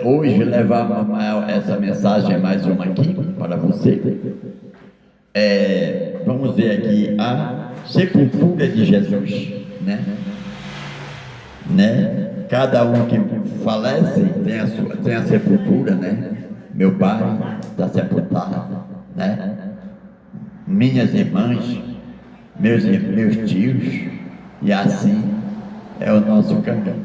hoje levamos essa mensagem, mais uma aqui para você. Vamos ver aqui a sepultura de Jesus, né? Cada um que falece tem a sepultura, né? Meu pai está sepultado, né? Minhas irmãs, meus tios, e assim é o nosso caminho.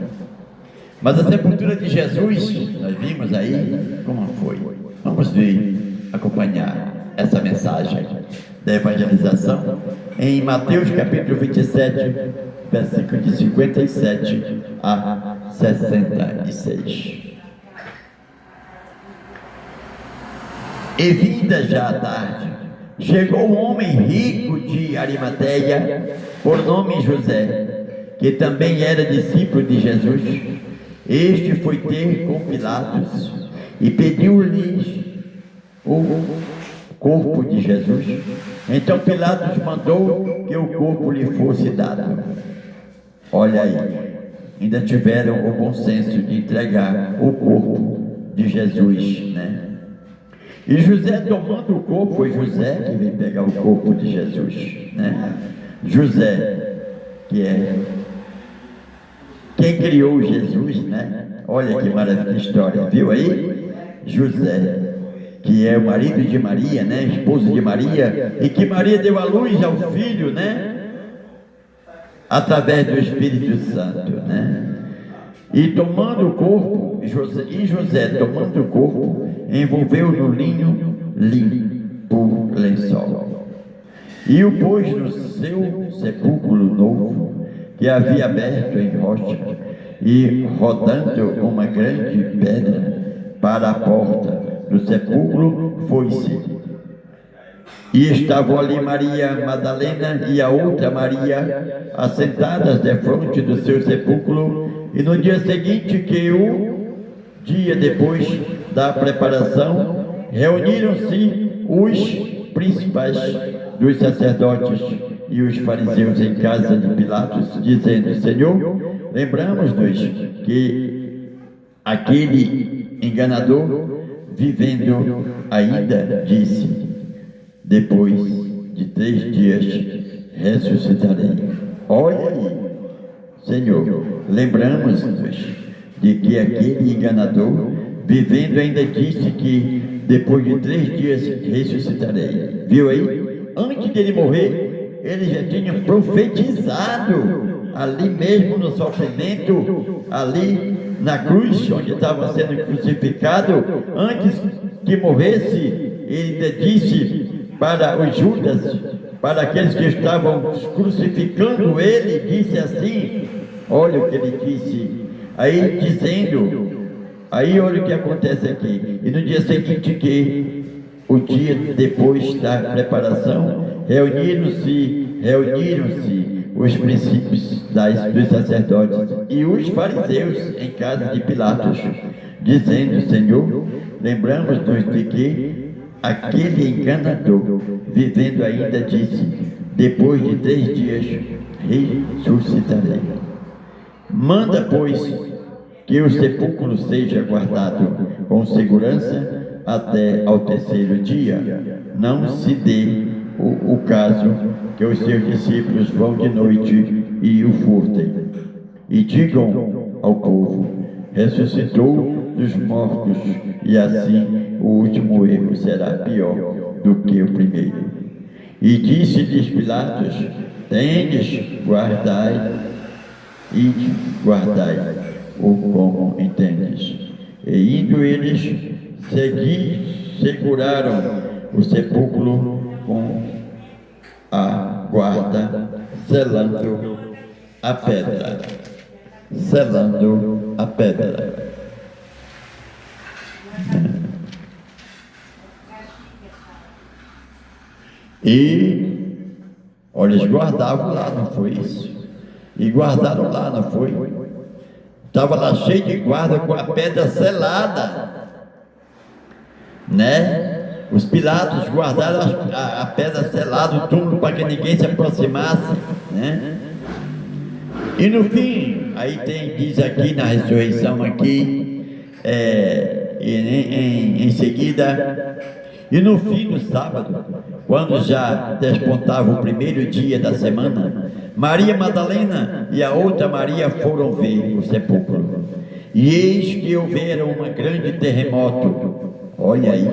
Mas a sepultura de Jesus, nós vimos aí como foi. Vamos ver, acompanhar essa mensagem da evangelização em Mateus capítulo 27, versículo de 57 a 66. E vinda já a tarde, chegou um homem rico de Arimateia, por nome José, que também era discípulo de Jesus. Este foi ter com Pilatos e pediu-lhes o corpo de Jesus. Então Pilatos mandou que o corpo lhe fosse dado. Olha aí, ainda tiveram o bom senso de entregar o corpo de Jesus, né? E José, tomando o corpo, foi José que veio pegar o corpo de Jesus, né? José, que é quem criou Jesus, né? Olha que maravilha de história, viu aí? José, que é o marido de Maria, né? Esposo de Maria, e que Maria deu à luz ao filho, né? Através do Espírito Santo, né? E tomando o corpo, José tomando o corpo, envolveu no linho limpo lençol, e o pôs no seu sepulcro novo, que havia aberto em rocha, e rodando uma grande pedra para a porta do sepulcro, foi-se. E estavam ali Maria Madalena e a outra Maria, assentadas defronte do seu sepulcro. E no dia seguinte, que o dia depois da preparação, reuniram-se os principais dos sacerdotes e os fariseus em casa de Pilatos, dizendo: Senhor, lembramos-nos que aquele enganador, vivendo ainda, disse: depois de 3 dias ressuscitarei. Olha aí, Senhor, lembramos-nos de que aquele enganador, vivendo ainda, disse que depois de 3 dias ressuscitarei. Viu aí? Antes dele morrer, ele já tinha profetizado, ali mesmo no sofrimento, ali na cruz, onde estava sendo crucificado. Antes que morresse, ele ainda disse para os Judas, para aqueles que estavam crucificando ele, disse assim, olha o que ele disse, aí dizendo, aí olha o que acontece aqui. E no dia seguinte, que o dia depois da preparação, reuniram-se os princípios dos sacerdotes e os fariseus em casa de Pilatos, dizendo: Senhor, lembramos-nos de que aquele enganador, vivendo ainda, disse: depois de 3 dias ressuscitarei. Manda, pois, que o sepulcro seja guardado com segurança até ao 3º dia. Não se dê o caso que os seus discípulos vão de noite e o furtem, e digam ao povo: ressuscitou dos mortos, e assim o último erro será pior do que o primeiro. E disse-lhes Pilatos: tendes, guardai o como entendes. E indo eles, seguraram o sepulcro com a guarda, selando a pedra. E olha, eles guardavam lá, não foi isso? E guardaram lá, não foi? Estava lá cheio de guarda, com a pedra selada, né? Os Pilatos guardaram a pedra selada, o túmulo, para que ninguém se aproximasse, né? E no fim, aí diz aqui na ressurreição aqui, em seguida, e no fim do sábado, quando já despontava o primeiro dia da semana, Maria Madalena e a outra Maria foram ver o sepulcro. E eis que houveram um grande terremoto. Olha aí.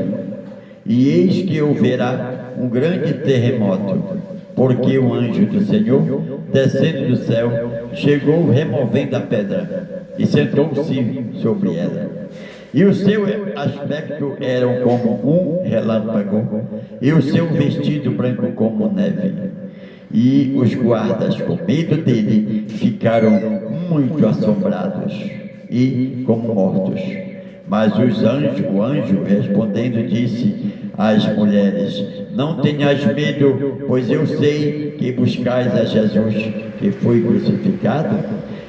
E eis que houverá um grande terremoto, porque o anjo do Senhor, descendo do céu, chegou removendo a pedra e sentou-se sobre ela. E o seu aspecto era como um relâmpago, e o seu vestido branco como neve. E os guardas, com medo dele, ficaram muito assombrados e como mortos. Mas o anjo respondendo disse às mulheres: não tenhais medo, pois eu sei que buscais a Jesus, que foi crucificado.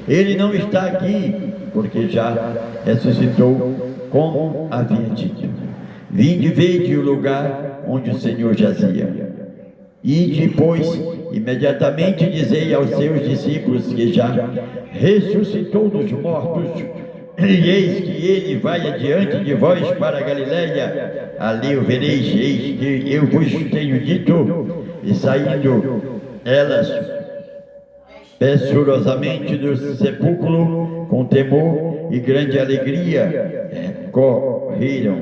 Ele não está aqui, porque já ressuscitou, como havia dito. Vinde e vede o lugar onde o Senhor jazia. E depois, imediatamente dizei aos seus discípulos que já ressuscitou dos mortos, e eis que ele vai adiante de vós para a Galileia, ali o vereis, eis que eu vos tenho dito. E saindo elas pressurosamente do sepulcro, com temor e grande alegria, correram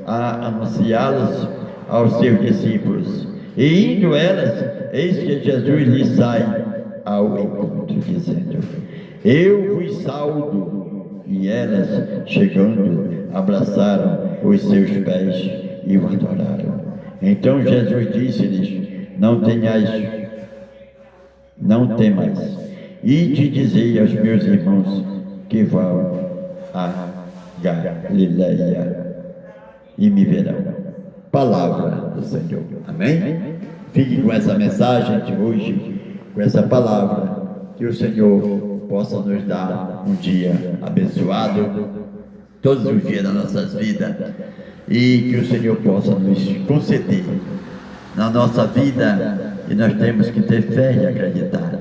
a anunciá-los aos seus discípulos. E indo elas, eis que Jesus lhes sai ao encontro, dizendo: eu vos saúdo. E elas, chegando, abraçaram os seus pés e o adoraram. Então Jesus disse-lhes: não temais, e te dizei aos meus irmãos que vão a Galileia e me verão. Palavra do Senhor. Amém? Fique com essa mensagem de hoje, com essa palavra, que o Senhor possa nos dar um dia abençoado, todos os dias das nossas vidas, e que o Senhor possa nos conceder na nossa vida, e nós temos que ter fé e acreditar,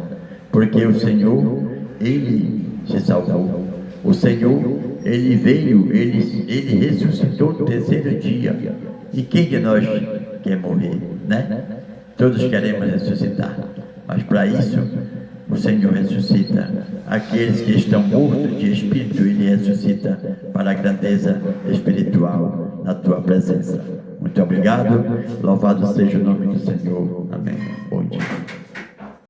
porque o Senhor, Ele se salvou, o Senhor, Ele veio, Ele ressuscitou no terceiro dia. E quem de nós quer morrer, né? Todos queremos ressuscitar, mas para isso o Senhor ressuscita aqueles que estão mortos de espírito. Ele ressuscita para a grandeza espiritual na tua presença. Muito obrigado, louvado seja o nome do Senhor. Amém.